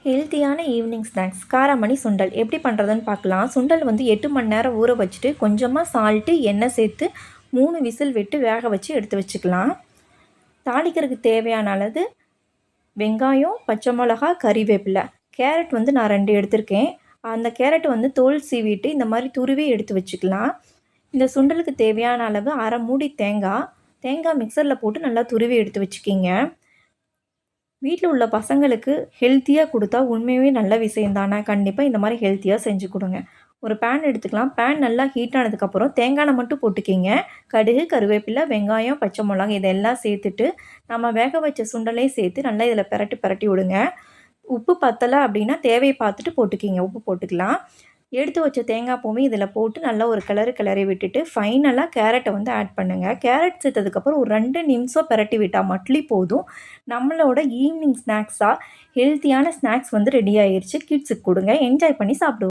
ஹெல்த்தியான evening snacks காராமணி சுண்டல் எப்படி பண்ணுறதுன்னு பார்க்கலாம். சுண்டல் வந்து 8 மணி நேரம் ஊற வச்சுட்டு கொஞ்சமாக சால்ட்டு எண்ணெய் சேர்த்து 3 விசில் விட்டு வேக வச்சு எடுத்து வச்சுக்கலாம். தாளிக்கிறதுக்கு தேவையான அளவு வெங்காயம், பச்சை மிளகா, கறிவேப்பிலை, கேரட் வந்து நான் 2 எடுத்திருக்கேன். அந்த கேரட் வந்து தோல் சீவிட்டு இந்த மாதிரி துருவி எடுத்து வச்சுக்கலாம். இந்த சுண்டலுக்கு தேவையான அளவு அரை மூடி தேங்காய் மிக்சரில் போட்டு நல்லா துருவி எடுத்து வச்சுக்கிங்க. வீட்டில் உள்ள பசங்களுக்கு ஹெல்த்தியாக கொடுத்தா உண்மையாகவே நல்ல விஷயம் தானே. கண்டிப்பாக இந்த மாதிரி ஹெல்த்தியாக செஞ்சு கொடுங்க. ஒரு பேன் எடுத்துக்கலாம். பேன் நல்லா ஹீட் ஆனதுக்கப்புறம் தேங்காய் எண்ணெய் மட்டும் போட்டுக்கிங்க. கடுகு, கருவேப்பிலை, வெங்காயம், பச்சை மிளகாய் இதெல்லாம் சேர்த்துட்டு நம்ம வேக வச்ச சுண்டலையும் சேர்த்து நல்லா இதில் பிரட்டி விடுங்க. உப்பு பத்தலை அப்படின்னா தேவையை பார்த்துட்டு போட்டுக்கிங்க. உப்பு போட்டுக்கலாம். எடுத்து வச்ச தேங்காய் பூவை இதில் போட்டு நல்லா ஒரு கிளறி விட்டுட்டு ஃபைனலாக கேரட்டை வந்து ஆட் பண்ணுங்கள். கேரட் சேர்த்ததுக்கப்புறம் ஒரு 2 நிமிஷம் பிரட்டி விட்டால் மட்டும் போதும். நம்மளோட ஈவினிங் ஸ்நாக்ஸாக ஹெல்த்தியான ஸ்நாக்ஸ் வந்து ரெடி ஆயிடுச்சு. கிட்ஸுக்கு கொடுங்க. என்ஜாய் பண்ணி சாப்பிடுவோம்.